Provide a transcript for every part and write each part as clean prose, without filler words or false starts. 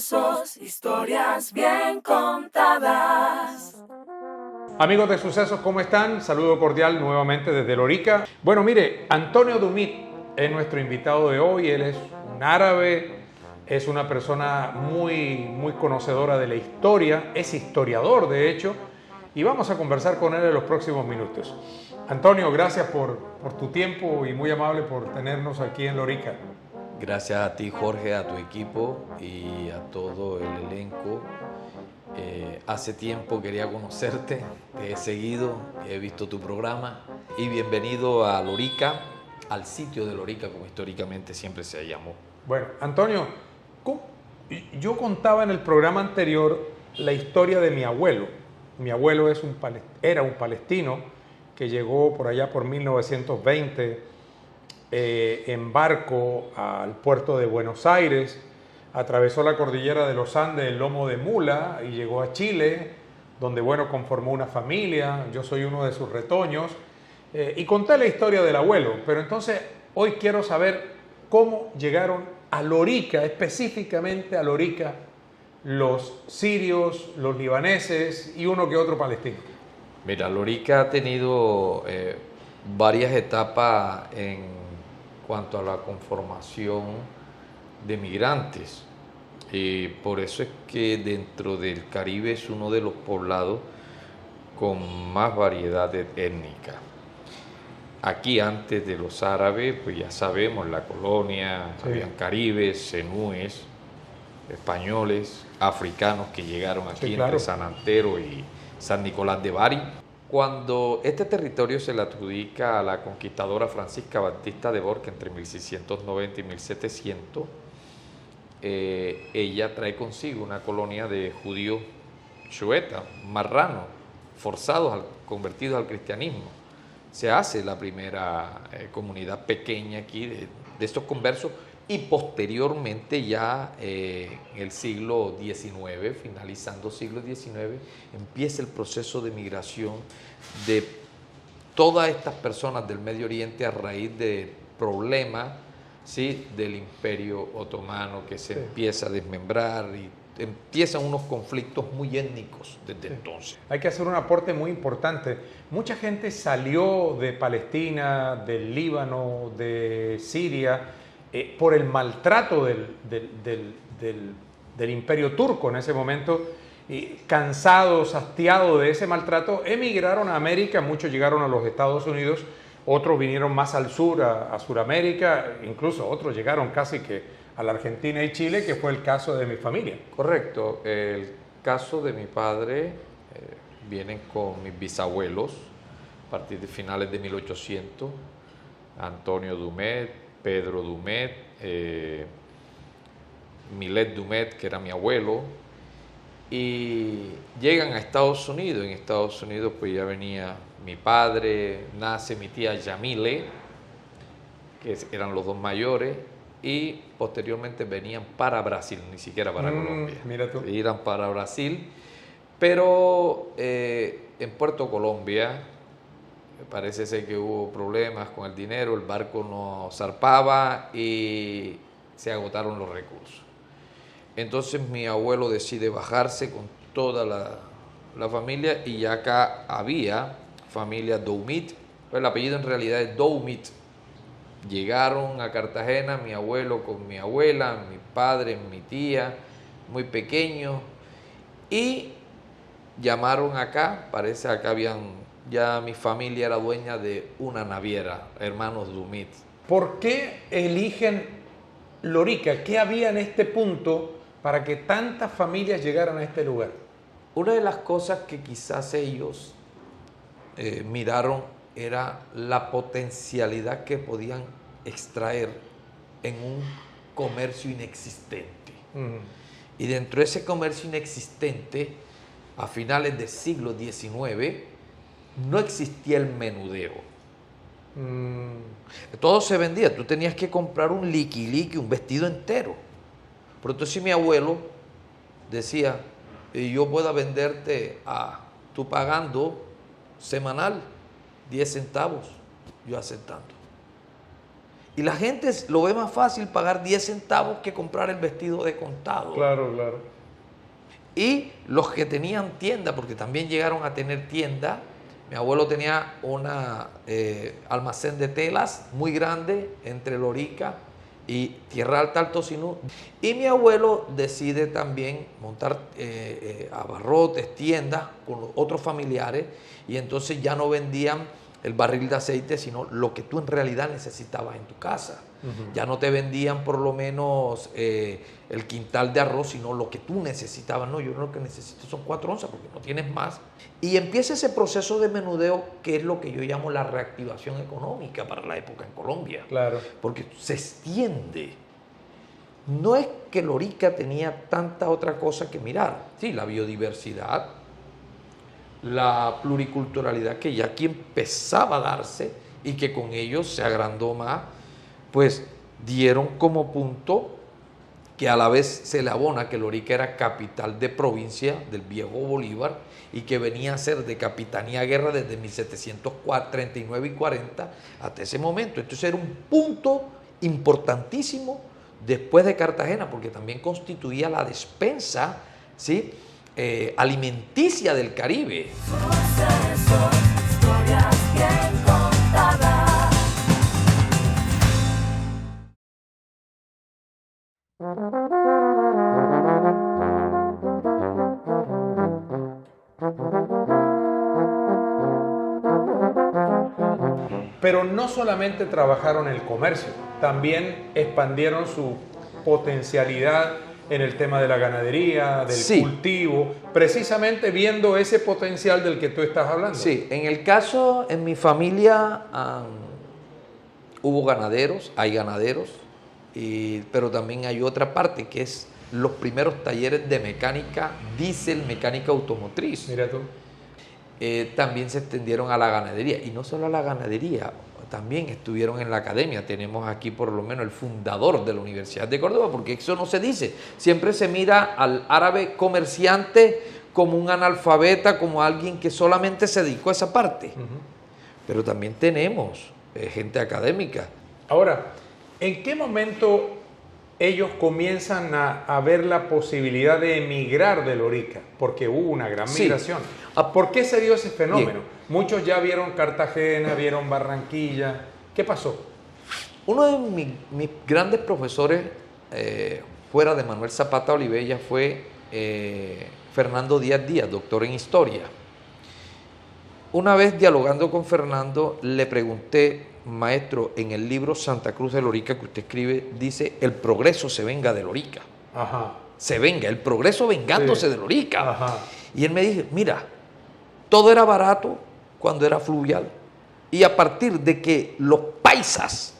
Sucesos, historias bien contadas. Amigos de Sucesos, ¿cómo están? Saludo cordial nuevamente desde Lorica. Bueno, mire, Antonio Dumit es nuestro invitado de hoy. Él es un árabe, es una persona muy conocedora de la historia, es historiador de hecho, y vamos a conversar con él en los próximos minutos. Antonio, gracias por tu tiempo y muy amable por tenernos aquí en Lorica. Gracias a ti, Jorge, a tu equipo y a todo el elenco. Hace tiempo quería conocerte, te he seguido, he visto tu programa y bienvenido a Lorica, al sitio de Lorica, como históricamente siempre se llamó. Bueno, Antonio, yo contaba en el programa anterior la historia de mi abuelo. Mi abuelo era un palestino que llegó por allá por 1920 en barco al puerto de Buenos Aires, atravesó la cordillera de los Andes en lomo de mula y llegó a Chile, donde bueno, conformó una familia. Yo soy uno de sus retoños y conté la historia del abuelo, pero entonces hoy quiero saber cómo llegaron a Lorica, específicamente a Lorica, los sirios, los libaneses y uno que otro palestino. Mira, Lorica ha tenido varias etapas en cuanto a la conformación de migrantes. Por eso es que dentro del Caribe es uno de los poblados con más variedad étnica. Aquí antes de los árabes, pues ya sabemos, la colonia, sí, habían caribes, zenúes, españoles, africanos que llegaron aquí, sí, claro, entre San Antero y San Nicolás de Bari. Cuando este territorio se le adjudica a la conquistadora Francisca Batista de Borja entre 1690 y 1700, ella trae consigo una colonia de judíos chuetas, marranos, forzados, convertidos al cristianismo. Se hace la primera comunidad pequeña aquí de estos conversos y posteriormente ya en el siglo XIX, finalizando siglo XIX, empieza el proceso de migración de todas estas personas del Medio Oriente a raíz del problema, ¿sí?, del Imperio Otomano que se, sí, empieza a desmembrar y empiezan unos conflictos muy étnicos desde, sí, entonces. Hay que hacer un aporte muy importante. Mucha gente salió de Palestina, del Líbano, de Siria, por el maltrato del Imperio Turco en ese momento, cansados, hastiados de ese maltrato, emigraron a América. Muchos llegaron a los Estados Unidos, otros vinieron más al sur, a Sudamérica, incluso otros llegaron casi que a la Argentina y Chile, que fue el caso de mi familia. Correcto, el caso de mi padre vienen con mis bisabuelos a partir de finales de 1800, Antonio Dumet, Pedro Dumet, Milet Dumet, que era mi abuelo, y llegan a Estados Unidos. En Estados Unidos pues ya venía mi padre, nace mi tía Yamile, que eran los dos mayores, y posteriormente venían para Brasil, ni siquiera para Colombia. Mira tú. Iban para Brasil, pero en Puerto Colombia parece ser que hubo problemas con el dinero, el barco no zarpaba y se agotaron los recursos. Entonces mi abuelo decide bajarse con toda la familia, y ya acá había familia Doumit, pues el apellido en realidad es Doumit. Llegaron a Cartagena mi abuelo con mi abuela, mi padre, mi tía, muy pequeños, y llamaron acá, parece acá habían, ya mi familia era dueña de una naviera, hermanos Dumit. ¿Por qué eligen Lorica? ¿Qué había en este punto para que tantas familias llegaran a este lugar? Una de las cosas que quizás ellos miraron era la potencialidad que podían extraer en un comercio inexistente. Y dentro de ese comercio inexistente, a finales del siglo XIX, no existía el menudeo. Todo se vendía. Tú tenías que comprar un liqui, un vestido entero. Pero entonces mi abuelo decía, yo puedo venderte tú pagando semanal 10 centavos, yo aceptando. Y la gente lo ve más fácil pagar 10 centavos que comprar el vestido de contado. Claro, claro. Y los que tenían tienda, porque también llegaron a tener tienda. Mi abuelo tenía una almacén de telas muy grande entre Lorica y Tierra Alta, Alto Sinú. Y mi abuelo decide también montar abarrotes, tiendas con los otros familiares, y entonces ya no vendían el barril de aceite, sino lo que tú en realidad necesitabas en tu casa. Ya no te vendían por lo menos el quintal de arroz, sino lo que tú necesitabas. No, yo lo que necesito son 4 onzas porque no tienes más. Y empieza ese proceso de menudeo, que es lo que yo llamo la reactivación económica para la época en Colombia. Claro. Porque se extiende. No es que Lorica tenía tanta otra cosa que mirar. Sí, la biodiversidad, la pluriculturalidad que ya aquí empezaba a darse y que con ellos se agrandó más, pues dieron como punto que a la vez se le abona que Lorica era capital de provincia del viejo Bolívar y que venía a ser de capitanía de guerra desde 1739 y 40 hasta ese momento. Entonces era un punto importantísimo después de Cartagena, porque también constituía la despensa, ¿sí?, alimenticia del Caribe. Historias bien contadas. Pero no solamente trabajaron el comercio, también expandieron su potencialidad en el tema de la ganadería, del Sí. cultivo, precisamente viendo ese potencial del que tú estás hablando. Sí, en el caso, en mi familia hubo ganaderos, hay ganaderos, pero también hay otra parte que es los primeros talleres de mecánica diésel, mecánica automotriz. Mira tú. También se extendieron a la ganadería, y no solo a la ganadería, también estuvieron en la academia. Tenemos aquí por lo menos el fundador de la Universidad de Córdoba, porque eso no se dice. Siempre se mira al árabe comerciante como un analfabeta, como alguien que solamente se dedicó a esa parte. Pero también tenemos gente académica. Ahora, ¿en qué momento ellos comienzan a ver la posibilidad de emigrar de Lorica? Porque hubo una gran Sí. migración. ¿Por qué se dio ese fenómeno? Bien. Muchos ya vieron Cartagena, vieron Barranquilla. ¿Qué pasó? Uno de mis grandes profesores, fuera de Manuel Zapata Olivella, fue Fernando Díaz Díaz, doctor en historia. Una vez dialogando con Fernando, le pregunté: maestro, en el libro Santa Cruz de Lorica que usted escribe, dice: el progreso se venga de Lorica. Ajá. Se venga, el progreso vengándose Sí. de Lorica. Ajá. Y él me dijo: mira, todo era barato cuando era fluvial. Y a partir de que los paisas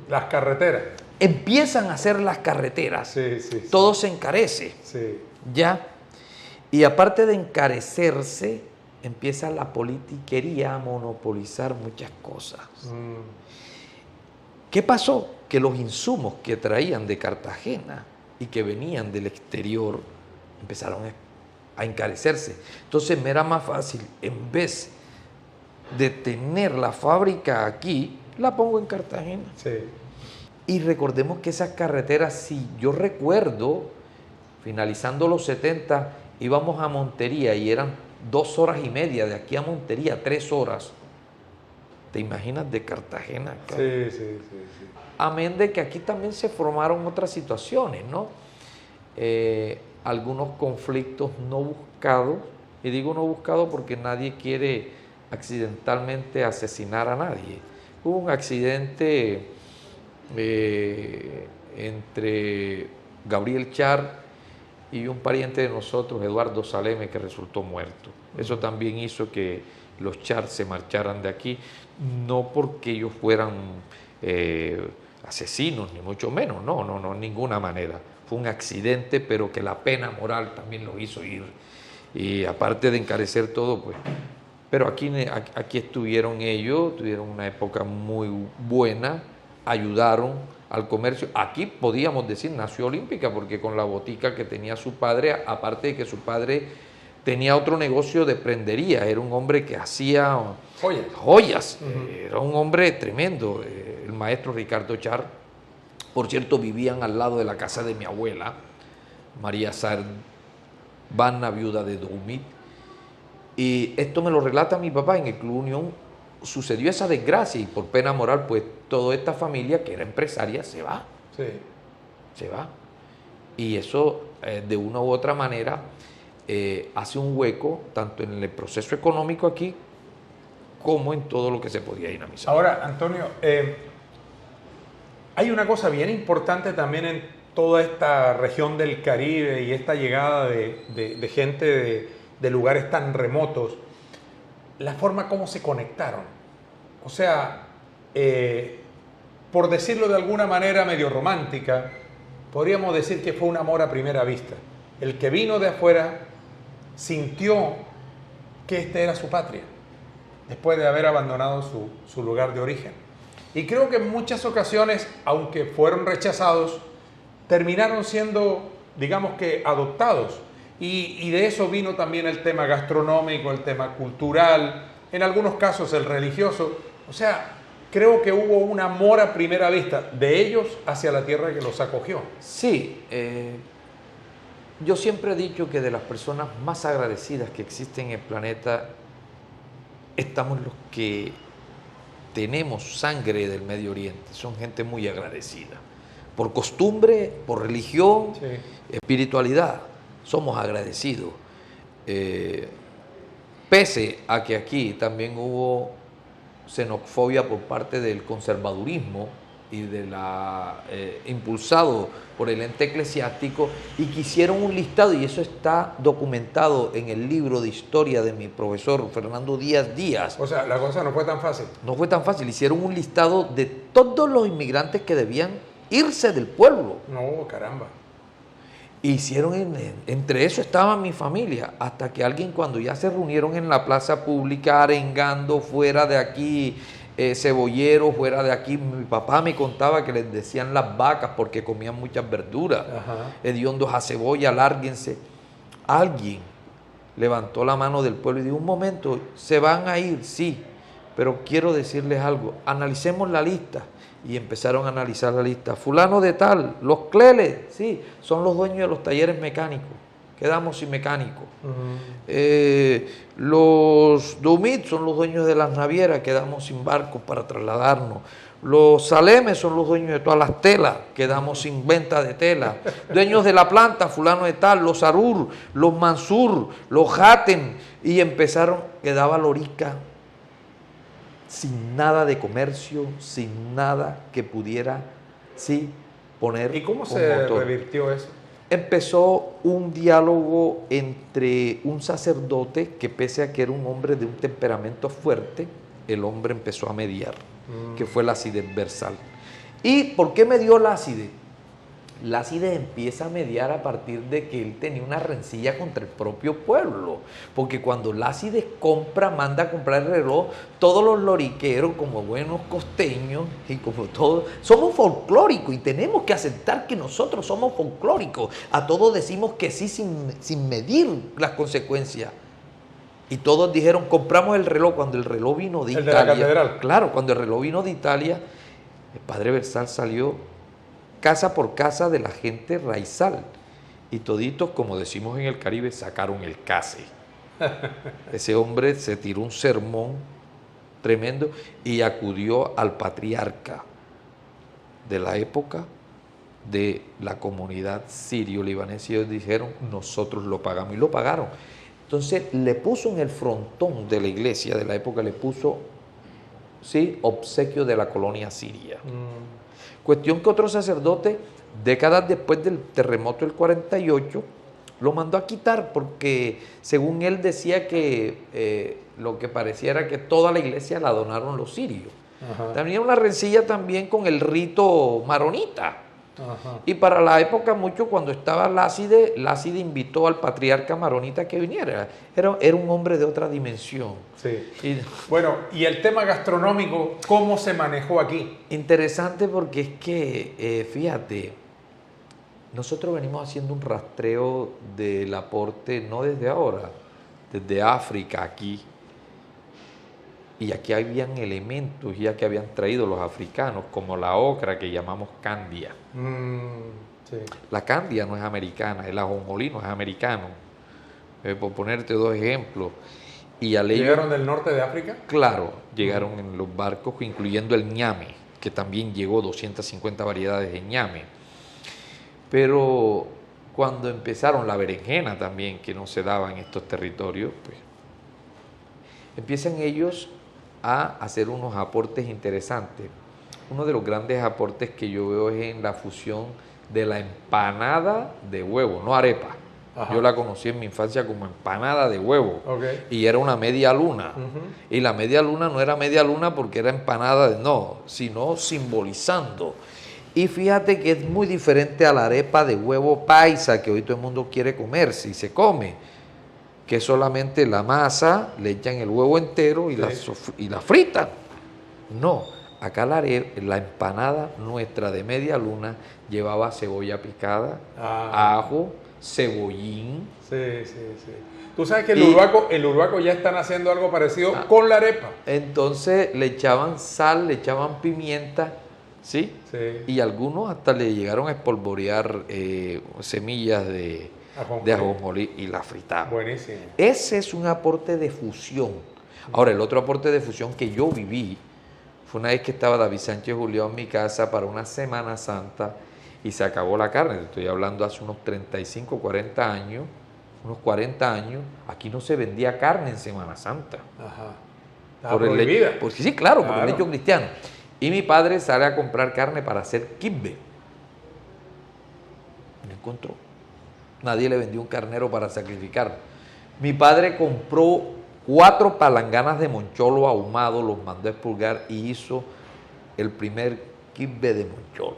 Las carreteras. empiezan a hacer las carreteras, Sí, sí, sí. todo se encarece. Sí. ¿Ya? Y aparte de encarecerse, empieza la politiquería a monopolizar muchas cosas. ¿Qué pasó? Que los insumos que traían de Cartagena y que venían del exterior empezaron a encarecerse. Entonces me era más fácil, en vez de tener la fábrica aquí, la pongo en Cartagena. Sí. Y recordemos que esas carreteras, si yo recuerdo, finalizando los 70, íbamos a Montería y eran 2 horas y media de aquí a Montería, 3 horas. ¿Te imaginas de Cartagena acá? Sí, sí, sí, sí. Amén de que aquí también se formaron otras situaciones, ¿no? Algunos conflictos no buscados, y digo no buscados porque nadie quiere accidentalmente asesinar a nadie. Hubo un accidente entre Gabriel Char y un pariente de nosotros, Eduardo Saleme, que resultó muerto. Eso también hizo que los Char se marcharan de aquí, no porque ellos fueran asesinos, ni mucho menos, no, en ninguna manera. Fue un accidente, pero que la pena moral también los hizo ir. Y aparte de encarecer todo, pues... Pero aquí estuvieron ellos, tuvieron una época muy buena, ayudaron al comercio. Aquí podíamos decir nació Olímpica, porque con la botica que tenía su padre, aparte de que su padre tenía otro negocio de prendería, era un hombre que hacía Joyas. Era un hombre tremendo, el maestro Ricardo Char. Por cierto, vivían al lado de la casa de mi abuela, María Sarbana, viuda de Doumit. Y esto me lo relata mi papá: en el Club Unión sucedió esa desgracia y por pena moral, pues toda esta familia que era empresaria se va. Sí. Se va. Y eso, de una u otra manera, hace un hueco tanto en el proceso económico aquí como en todo lo que se podía dinamizar. Ahora, Antonio, hay una cosa bien importante también en toda esta región del Caribe y esta llegada de gente de lugares tan remotos, la forma como se conectaron. O sea, por decirlo de alguna manera medio romántica, podríamos decir que fue un amor a primera vista. El que vino de afuera sintió que esta era su patria, después de haber abandonado su lugar de origen. Y creo que en muchas ocasiones, aunque fueron rechazados, terminaron siendo, digamos que, adoptados. Y de eso vino también el tema gastronómico, el tema cultural, en algunos casos el religioso. O sea, creo que hubo un amor a primera vista de ellos hacia la tierra que los acogió. Sí, yo siempre he dicho que de las personas más agradecidas que existen en el planeta, estamos los que tenemos sangre del Medio Oriente. Son gente muy agradecida. Por costumbre, por religión, Sí. espiritualidad, somos agradecidos. Pese a que aquí también hubo xenofobia por parte del conservadurismo y de la impulsado por el ente eclesiástico, y que hicieron un listado, y eso está documentado en el libro de historia de mi profesor Fernando Díaz Díaz. O sea, la cosa no fue tan fácil. No fue tan fácil, hicieron un listado de todos los inmigrantes que debían irse del pueblo. No, caramba. Hicieron, entre eso estaba mi familia, hasta que alguien, cuando ya se reunieron en la plaza pública arengando, fuera de aquí, cebollero, fuera de aquí, mi papá me contaba que les decían las vacas porque comían muchas verduras, hediondos a cebolla, lárguense. Alguien levantó la mano del pueblo y dijo: un momento, se van a ir, sí, pero quiero decirles algo, analicemos la lista. Y empezaron a analizar la lista. Fulano de tal, los Cleles, sí, son los dueños de los talleres mecánicos. Quedamos sin mecánicos. Los Doumit son los dueños de las navieras. Quedamos sin barcos para trasladarnos. Los Salemes son los dueños de todas las telas. Quedamos sin venta de tela. Dueños de la planta, fulano de tal, los Arur, los Mansur, los Hatem. Y empezaron, quedaba Lorica, sin nada de comercio, sin nada que pudiera, sí, poner. ¿Y cómo un se motor. revirtió eso? Empezó un diálogo entre un sacerdote que, pese a que era un hombre de un temperamento fuerte, el hombre empezó a mediar, que fue Lácides Bersal. ¿Y por qué medió Lácides? Lácides empieza a mediar a partir de que él tenía una rencilla contra el propio pueblo, porque cuando Lácides manda a comprar el reloj, todos los loriqueros, como buenos costeños y como todos, somos folclóricos y tenemos que aceptar que nosotros somos folclóricos. A todos decimos que sí sin medir las consecuencias. Y todos dijeron: compramos el reloj. Cuando el reloj vino de Italia, de la catedral. Claro, cuando el reloj vino de Italia, el padre Bersal salió casa por casa de la gente raizal, y toditos, como decimos en el Caribe, sacaron el case. Ese hombre se tiró un sermón tremendo y acudió al patriarca de la época de la comunidad sirio-libanesa, y ellos dijeron: nosotros lo pagamos, y lo pagaron. Entonces le puso en el frontón de la iglesia de la época, le puso, sí, obsequio de la colonia siria. Cuestión que otro sacerdote, décadas después del terremoto del 48, lo mandó a quitar, porque según él decía que lo que parecía era que toda la iglesia la donaron los sirios. Tenía una rencilla también con el rito maronita. Y para la época, mucho, cuando estaba Lácides invitó al patriarca maronita que viniera. Era un hombre de otra dimensión. Sí. Bueno, y el tema gastronómico, ¿cómo se manejó aquí? Interesante, porque es que, fíjate, nosotros venimos haciendo un rastreo del aporte, no desde ahora, desde África aquí. Y aquí habían elementos ya que habían traído los africanos, como la ocra que llamamos candia. Sí. La candia no es americana, el ajonjolí no es americano. Por ponerte dos ejemplos. Y al ellos, ¿Llegaron del norte de África? claro, llegaron en los barcos, incluyendo el ñame, que también llegó 250 variedades de ñame. Pero cuando empezaron la berenjena también, que no se daba en estos territorios, pues empiezan ellos a hacer unos aportes interesantes. Uno de los grandes aportes que yo veo es en la fusión de la empanada de huevo, no arepa. Ajá. Yo la conocí en mi infancia como empanada de huevo. Okay. Y era una media luna. Ujú. Y la media luna no era media luna porque era empanada de no, sino simbolizando. Y fíjate que es muy diferente a la arepa de huevo paisa que hoy todo el mundo quiere comerse y se come, que solamente la masa, le echan el huevo entero y, y la fritan. No, acá la empanada nuestra de media luna llevaba cebolla picada, ajo, cebollín. Sí. Tú sabes que el urbaco ya están haciendo algo parecido con la arepa. Entonces le echaban sal, le echaban pimienta, ¿sí? Sí. Y algunos hasta le llegaron a espolvorear semillas de ajonjolí y la fritaban. Buenísimo. Ese es un aporte de fusión. Ahora, el otro aporte de fusión que yo viví fue una vez que estaba David Sánchez Julián en mi casa para una Semana Santa y se acabó la carne. Estoy hablando hace unos 35, 40 años, unos 40 años. Aquí no se vendía carne en Semana Santa. Ajá. Por el prohibida. hecho, porque, sí, claro, por el hecho cristiano. Y mi padre sale a comprar carne para hacer kibbe. No encontró. Nadie le vendió un carnero para sacrificar. Mi padre compró 4 palanganas de moncholo ahumado, los mandó a expurgar y hizo el primer kibbe de moncholo.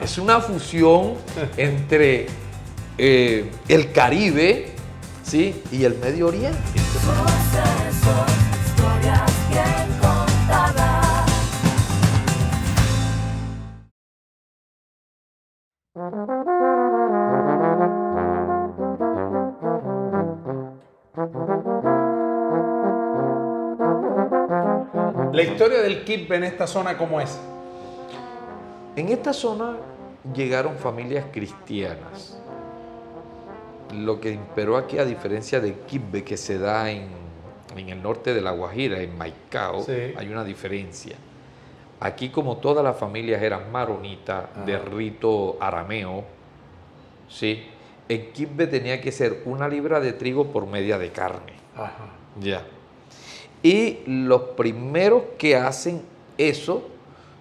Es una fusión entre el Caribe, ¿sí?, y el Medio Oriente. Sucesos, historias bien contadas. La historia del kibbe en esta zona, ¿cómo es? En esta zona llegaron familias cristianas. Lo que imperó aquí, a diferencia del kibbe que se da en el norte de La Guajira, en Maicao, Sí. hay una diferencia. Aquí, como todas las familias eran maronitas, de rito arameo, ¿sí?, el kibbe tenía que ser 1 libra de trigo por media de carne. Ajá. Ya. Y los primeros que hacen eso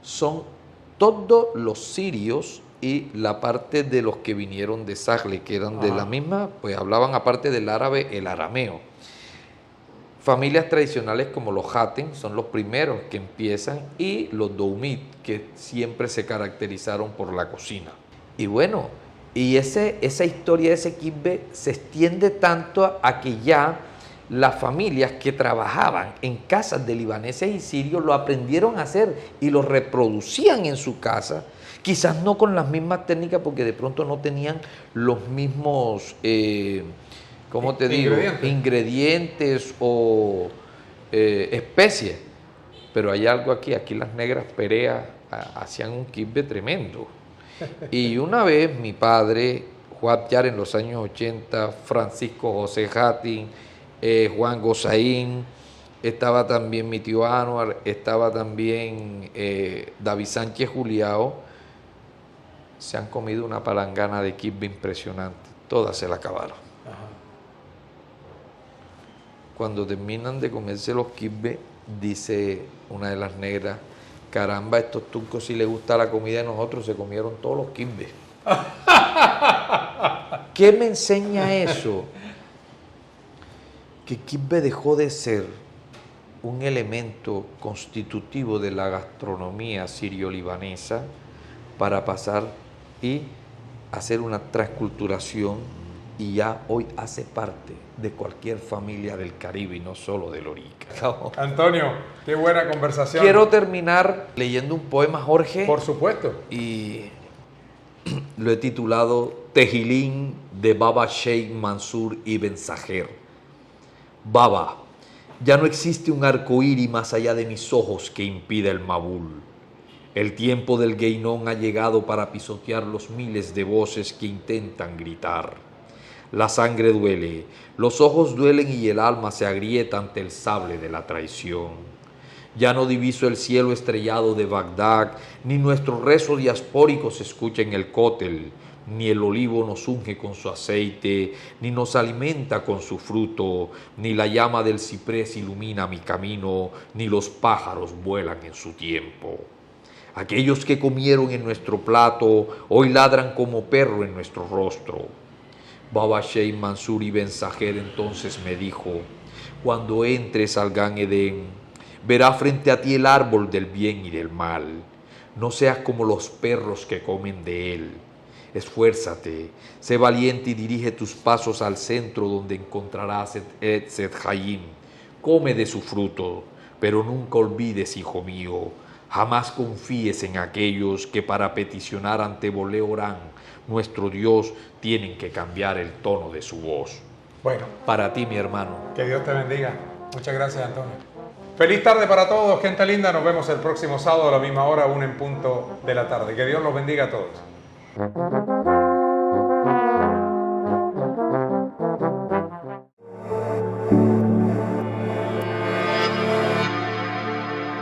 son todos los sirios y la parte de los que vinieron de Sagle, que eran de la misma, pues hablaban aparte del árabe, el arameo. Familias tradicionales como los Hatem son los primeros que empiezan, y los Doumit, que siempre se caracterizaron por la cocina. Y bueno, y esa historia de ese kibbe se extiende tanto a que ya las familias que trabajaban en casas de libaneses y sirios lo aprendieron a hacer y lo reproducían en su casa, quizás no con las mismas técnicas porque de pronto no tenían los mismos, ¿cómo te digo?, ingredientes o especies, pero hay algo aquí las negras pereas hacían un kibbe tremendo. Y una vez mi padre, Juan Yar, en los años 80, Francisco José Hatem, Juan Gozaín, estaba también mi tío Anuar, estaba también David Sánchez Juliao, se han comido una palangana de kibbe impresionante, todas se la acabaron. Ajá. Cuando terminan de comerse los kibbe, dice una de las negras: caramba, estos turcos si les gusta la comida de nosotros, se comieron todos los kibbes. ¿Qué me enseña eso? Que kibbe dejó de ser un elemento constitutivo de la gastronomía sirio-libanesa para pasar y hacer una transculturación, y ya hoy hace parte de cualquier familia del Caribe y no solo del Lorica. Antonio, qué buena conversación. Quiero terminar leyendo un poema, Jorge. Por supuesto. Y lo he titulado Tejilín de Baba Sheikh Mansur ibn Saher. Baba, ya no existe un arcoíris más allá de mis ojos que impida el Mabul. El tiempo del Gueinón ha llegado para pisotear los miles de voces que intentan gritar. La sangre duele, los ojos duelen y el alma se agrieta ante el sable de la traición. Ya no diviso el cielo estrellado de Bagdad, ni nuestro rezo diaspórico se escucha en el cótel, ni el olivo nos unge con su aceite, ni nos alimenta con su fruto, ni la llama del ciprés ilumina mi camino, ni los pájaros vuelan en su tiempo. Aquellos que comieron en nuestro plato hoy ladran como perro en nuestro rostro. Baba Sheikh Mansur ibn Saher entonces me dijo: cuando entres al Gan Edén, verás frente a ti el árbol del bien y del mal. No seas como los perros que comen de él. Esfuérzate, sé valiente y dirige tus pasos al centro donde encontrarás Etz Hayim. Come de su fruto, pero nunca olvides, hijo mío, jamás confíes en aquellos que para peticionar ante Boleorán, nuestro Dios, tienen que cambiar el tono de su voz. Bueno, Para ti, mi hermano. que Dios te bendiga. Muchas gracias, Antonio. Feliz tarde para todos, gente linda. Nos vemos el próximo sábado a la misma hora, 1 en punto de la tarde. Que Dios los bendiga a todos.